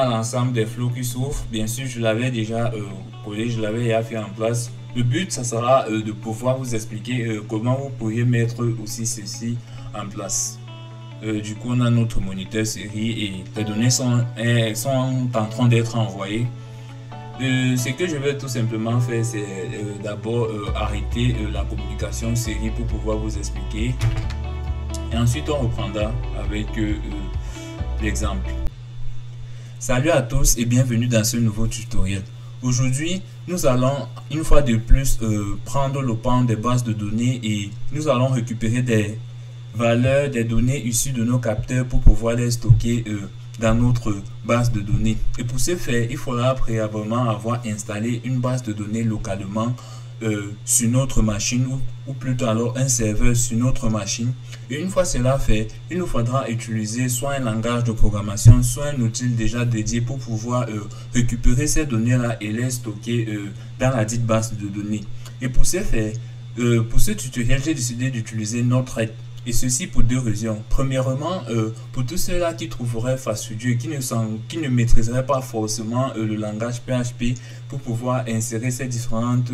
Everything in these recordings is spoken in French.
a l'ensemble des flots qui s'ouvrent. Bien sûr, je l'avais déjà collé, je l'avais déjà fait en place. Le but, ça sera de pouvoir vous expliquer comment vous pourriez mettre aussi ceci en place. Du coup, on a notre moniteur série et les données sont en train d'être envoyées. Ce que je vais tout simplement faire, c'est d'abord arrêter la communication série pour pouvoir vous expliquer. Et ensuite, on reprendra avec l'exemple. Salut à tous et bienvenue dans ce nouveau tutoriel. Aujourd'hui, nous allons une fois de plus prendre le pan des bases de données et nous allons récupérer des valeurs, des données issues de nos capteurs pour pouvoir les stocker dans notre base de données. Et pour ce faire, il faudra préalablement avoir installé une base de données localement sur notre machine ou plutôt alors un serveur sur notre machine. Et une fois cela fait, il nous faudra utiliser soit un langage de programmation, soit un outil déjà dédié pour pouvoir récupérer ces données-là et les stocker dans la dite base de données. Et pour ce faire, pour ce tutoriel, j'ai décidé d'utiliser Node-RED. Et ceci pour deux raisons. Premièrement, pour tous ceux-là qui trouveraient fastidieux et qui ne maîtriseraient pas forcément le langage PHP pour pouvoir insérer ces différentes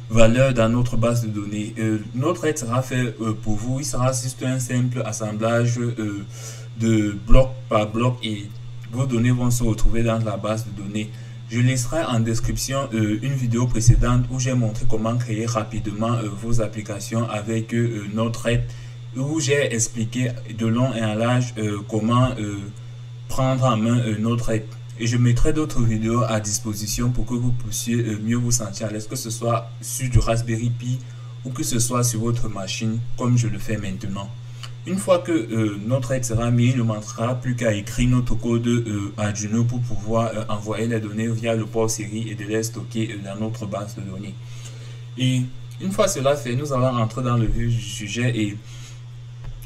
valeurs dans notre base de données. Notre aide sera fait pour vous. Il sera juste un simple assemblage de bloc par bloc et vos données vont se retrouver dans la base de données. Je laisserai en description une vidéo précédente où j'ai montré comment créer rapidement vos applications avec Node-RED, où j'ai expliqué de long et en large comment prendre en main Node-RED. Et je mettrai d'autres vidéos à disposition pour que vous puissiez mieux vous sentir à l'aise, que ce soit sur du Raspberry Pi ou que ce soit sur votre machine comme je le fais maintenant. Une fois que notre aide sera mis, il ne manquera plus qu'à écrire notre code Arduino pour pouvoir envoyer les données via le port série et de les stocker dans notre base de données. Et une fois cela fait, nous allons entrer dans le vif du sujet et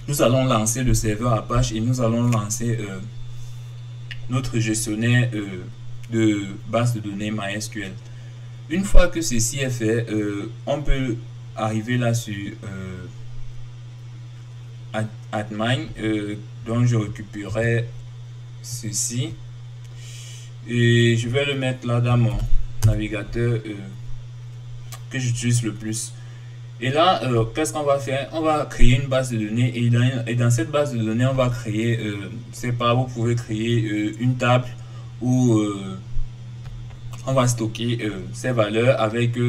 nous allons lancer le serveur Apache et nous allons lancer notre gestionnaire de base de données MySQL. Une fois que ceci est fait, on peut arriver là sur admin, donc je récupérerai ceci et je vais le mettre là dans mon navigateur que j'utilise le plus. Et là, qu'est-ce qu'on va faire? On va créer une base de données et dans cette base de données, on va créer, c'est pas, vous pouvez créer une table où on va stocker ces valeurs avec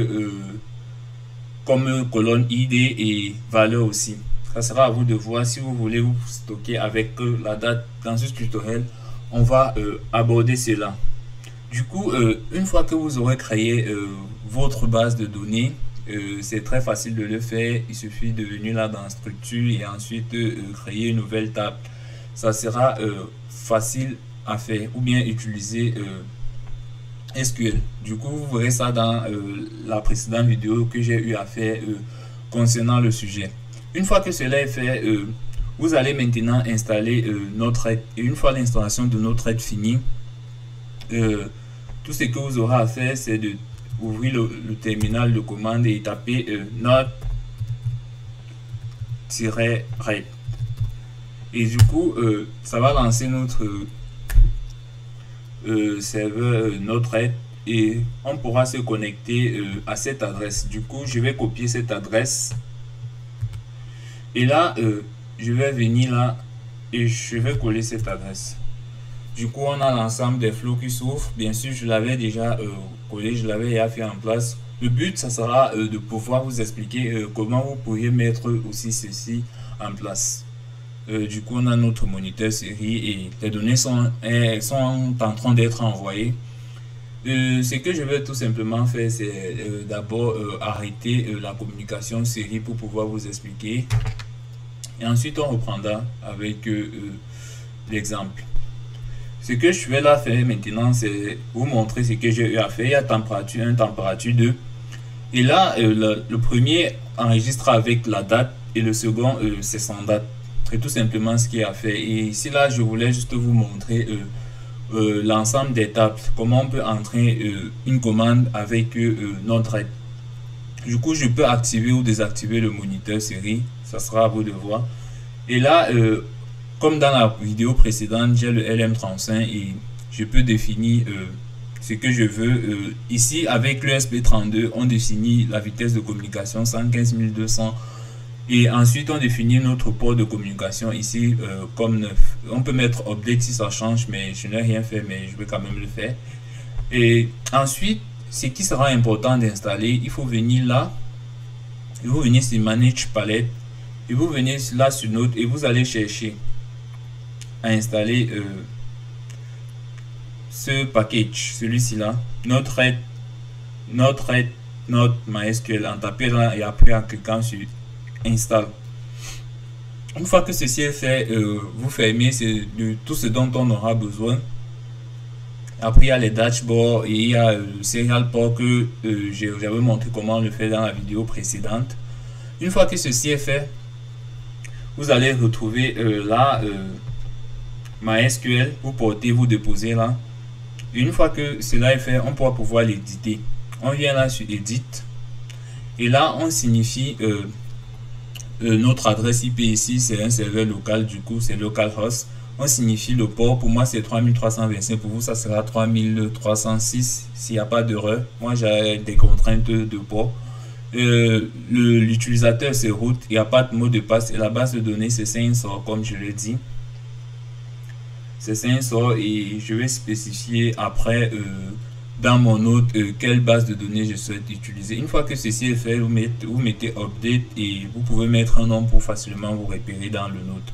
comme colonne ID et valeur aussi. Ça sera à vous de voir si vous voulez vous stocker avec la date. Dans ce tutoriel, on va aborder cela. Du coup, une fois que vous aurez créé votre base de données, c'est très facile de le faire. Il suffit de venir là dans structure et ensuite créer une nouvelle table. Ça sera facile à faire ou bien utiliser SQL. Du coup, vous verrez ça dans la précédente vidéo que j'ai eu à faire concernant le sujet. Une fois que cela est fait, vous allez maintenant installer Node-RED. Et une fois l'installation de Node-RED finie, tout ce que vous aurez à faire, c'est de ouvrir le terminal de commande et taper Node-RED. Et du coup, ça va lancer notre serveur Node-RED et on pourra se connecter à cette adresse. Du coup, je vais copier cette adresse. Et là, je vais venir là et je vais coller cette adresse. Du coup, on a l'ensemble des flots qui s'ouvrent. Bien sûr, je l'avais déjà collé, je l'avais déjà fait en place. Le but, ça sera de pouvoir vous expliquer comment vous pourriez mettre aussi ceci en place. Du coup, on a notre moniteur série et les données sont en train d'être envoyées. Ce que je vais tout simplement faire, c'est d'abord arrêter la communication série pour pouvoir vous expliquer. Et ensuite, on reprendra avec l'exemple. Ce que je vais là faire maintenant, c'est vous montrer ce que j'ai eu à faire. Il y a température 1, température 2. Et là, le premier enregistre avec la date et le second, c'est sans date. C'est tout simplement ce qu'il y a à faire. Et ici, là, je voulais juste vous montrer l'ensemble des tables, comment on peut entrer une commande avec Node-RED. Du coup, je peux activer ou désactiver le moniteur série, ça sera à vous de voir. Et là, comme dans la vidéo précédente, j'ai le LM35 et je peux définir ce que je veux. Ici, avec l'ESP32, on définit la vitesse de communication 115 200. Et ensuite, on définit notre port de communication ici comme 9. On peut mettre update si ça change, mais je n'ai rien fait, mais je vais quand même le faire. Et ensuite, ce qui sera important d'installer, il faut venir là, et vous venez sur Manage Palette, et vous venez là sur Note, et vous allez chercher à installer ce package, celui-ci là, Node-RED, Node MySQL, en tapant là et après en cliquant sur Install. Une fois que ceci est fait, vous fermez de tout ce dont on aura besoin. Après, il y a les dashboards et il y a le serial port que j'avais montré comment le faire dans la vidéo précédente. Une fois que ceci est fait, vous allez retrouver là MySQL, vous portez, vous déposez là. Et une fois que cela est fait, on pourra pouvoir l'éditer. On vient là sur Edit et là on signifie notre adresse IP ici, c'est un serveur local, du coup c'est localhost. On signifie le port, pour moi c'est 3325, pour vous ça sera 3306 s'il n'y a pas d'erreur. Moi j'ai des contraintes de port. L'utilisateur c'est root, il n'y a pas de mot de passe et la base de données c'est 500 comme je l'ai dit. C'est 500 et je vais spécifier après dans mon node quelle base de données je souhaite utiliser. Une fois que ceci est fait, vous mettez update et vous pouvez mettre un nom pour facilement vous repérer dans le node.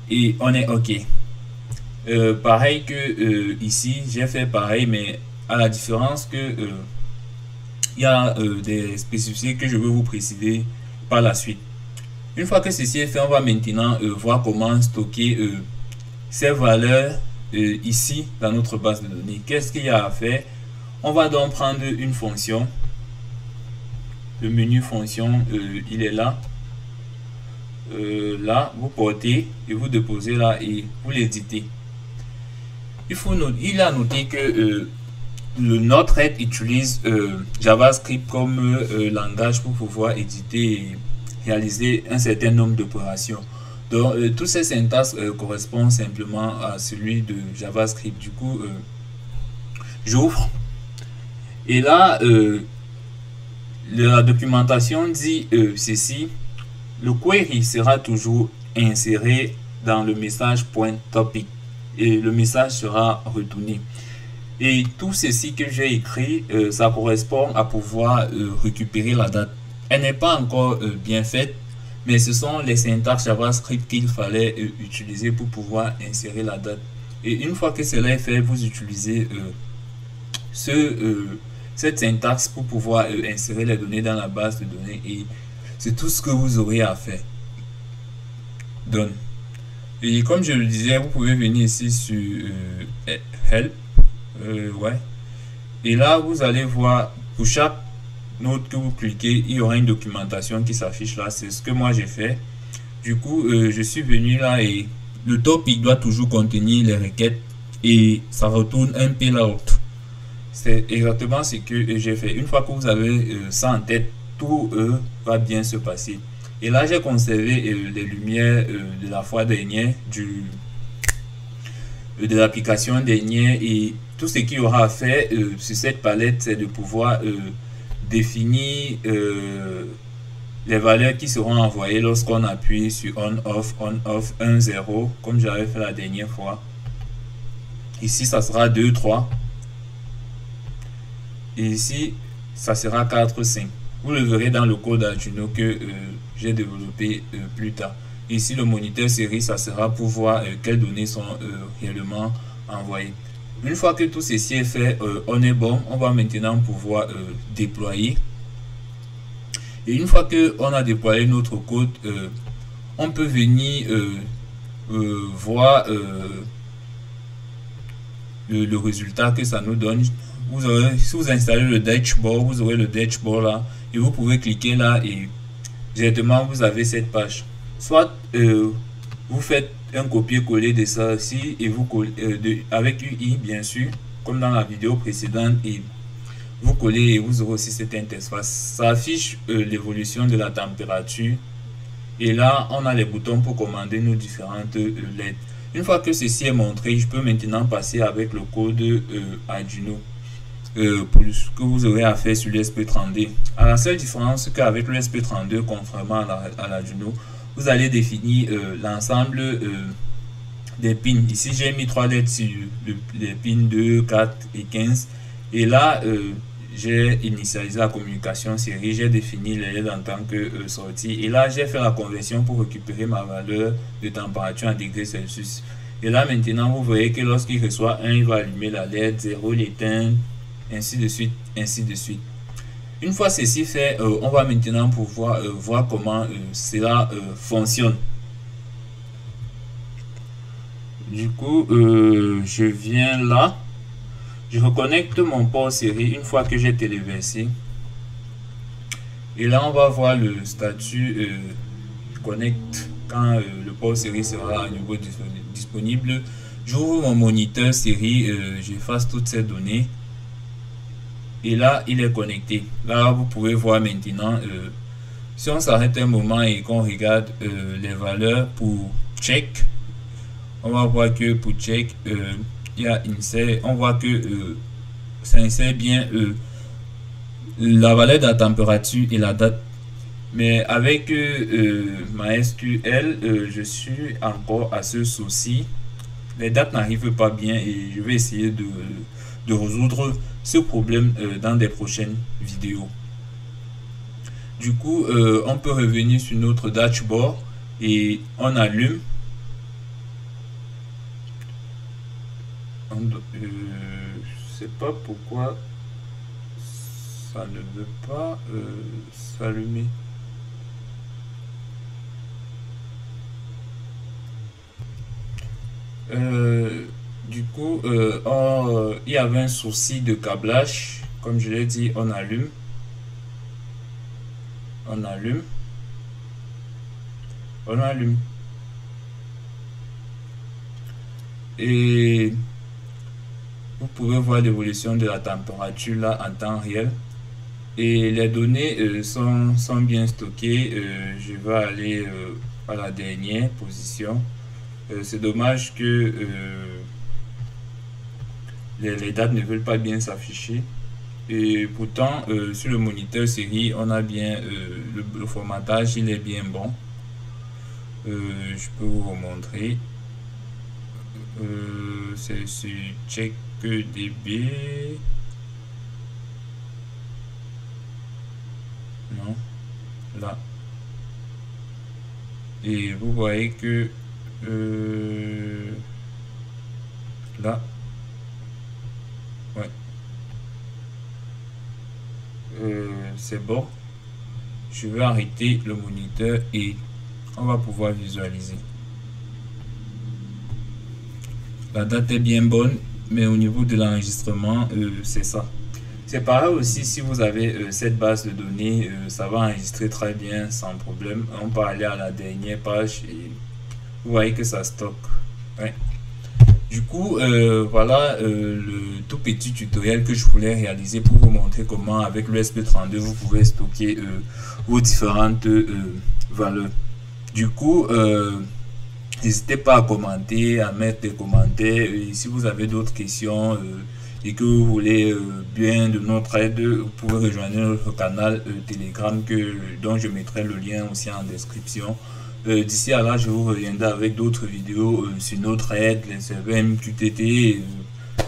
Et on est OK. Pareil que ici, j'ai fait pareil, mais à la différence que il y a des spécificités que je veux vous préciser par la suite. Une fois que ceci est fait, on va maintenant voir comment stocker ces valeurs ici dans notre base de données. Qu'est-ce qu'il y a à faire? On va donc prendre une fonction. Le menu fonction, il est là. Là, vous portez et vous déposez là et vous l'éditez. Il a noté que le Node-RED utilise JavaScript comme langage pour pouvoir éditer et réaliser un certain nombre d'opérations. Donc, tous ces syntaxes correspondent simplement à celui de JavaScript. Du coup, j'ouvre. Et là, la documentation dit ceci. Le query sera toujours inséré dans le message .topic et le message sera retourné. Et tout ceci que j'ai écrit, ça correspond à pouvoir récupérer la date. Elle n'est pas encore bien faite, mais ce sont les syntaxes JavaScript qu'il fallait utiliser pour pouvoir insérer la date. Et une fois que cela est fait, vous utilisez cette syntaxe pour pouvoir insérer les données dans la base de données et c'est tout ce que vous aurez à faire. Done. Et comme je le disais, vous pouvez venir ici sur Help. Ouais. Et là, vous allez voir, pour chaque note que vous cliquez, il y aura une documentation qui s'affiche là. C'est ce que moi j'ai fait. Du coup, je suis venu là et le topic doit toujours contenir les requêtes et ça retourne un payload. C'est exactement ce que j'ai fait. Une fois que vous avez ça en tête, tout va bien se passer. Et là, j'ai conservé les lumières de la fois dernière, de l'application dernière, et tout ce qu'il y aura à faire sur cette palette, c'est de pouvoir définir les valeurs qui seront envoyées lorsqu'on appuie sur on, off, 1, 0, comme j'avais fait la dernière fois. Ici, ça sera 2, 3. Et ici, ça sera 4, 5. Vous le verrez dans le code Arduino que j'ai développé plus tard. Ici, le moniteur série, ça sera pour voir quelles données sont réellement envoyées. Une fois que tout ceci est fait, on est bon. On va maintenant pouvoir déployer. Et une fois que on a déployé notre code, on peut venir voir le résultat que ça nous donne. Si vous installez le dashboard, vous aurez le dashboard là et vous pouvez cliquer là et directement vous avez cette page. Soit vous faites un copier-coller de ça aussi et vous collez avec UI bien sûr, comme dans la vidéo précédente, et vous collez et vous aurez aussi cette interface. Ça affiche l'évolution de la température Et là, on a les boutons pour commander nos différentes LED. Une fois que ceci est montré, je peux maintenant passer avec le code Arduino pour ce que vous aurez à faire sur l'ESP32. À la seule différence qu'avec l'ESP32, contrairement à l'Arduino, vous allez définir l'ensemble des pins. Ici, j'ai mis 3 LED sur les pins 2, 4 et 15. Et là, j'ai initialisé la communication série, j'ai défini les LED en tant que sortie. Et là, j'ai fait la conversion pour récupérer ma valeur de température en degrés Celsius. Et là, maintenant, vous voyez que lorsqu'il reçoit 1, il va allumer la LED, 0, l'éteindre, ainsi de suite, ainsi de suite. Une fois ceci fait, on va maintenant pouvoir voir comment cela fonctionne. Du coup, je viens là, je reconnecte mon port série une fois que j'ai téléversé. Et là, on va voir le statut connect quand le port série sera à nouveau disponible. J'ouvre mon moniteur série, j'efface toutes ces données. Et là, il est connecté. Là, vous pouvez voir maintenant, si on s'arrête un moment et qu'on regarde les valeurs pour check, on va voir que pour check, il y a insert, on voit que ça insère bien la valeur de la température et la date. Mais avec MySQL, je suis encore à ce souci. Les dates n'arrivent pas bien et je vais essayer de résoudre ce problème dans des prochaines vidéos. Du coup, on peut revenir sur notre dashboard et on allume. Je sais pas pourquoi ça ne veut pas s'allumer. Du coup, il y avait un souci de câblage. Comme je l'ai dit, on allume. On allume. On allume. Et vous pouvez voir l'évolution de la température là en temps réel. Et les données sont bien stockées. Je vais aller à la dernière position. C'est dommage que les dates ne veulent pas bien s'afficher. Et pourtant, sur le moniteur série, on a bien le formatage, il est bien bon. Je peux vous remontrer. C'est sur CheckDB. Non, là. Et vous voyez que là, ouais, c'est bon. Je vais arrêter le moniteur et on va pouvoir visualiser. La date est bien bonne, mais au niveau de l'enregistrement, c'est ça. C'est pareil aussi si vous avez cette base de données, ça va enregistrer très bien sans problème. On peut aller à la dernière page et vous voyez que ça stocke. Ouais. Du coup, voilà le tout petit tutoriel que je voulais réaliser pour vous montrer comment avec l'ESP32 vous pouvez stocker vos différentes valeurs. Du coup, n'hésitez pas à commenter, à mettre des commentaires. Et si vous avez d'autres questions et que vous voulez bien de notre aide, vous pouvez rejoindre notre canal Telegram dont je mettrai le lien aussi en description. D'ici à là, je vous reviendrai avec d'autres vidéos sur notre aide, les serveurs MQTT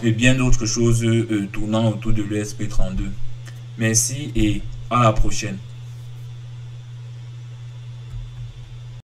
et bien d'autres choses tournant autour de l'ESP32. Merci et à la prochaine.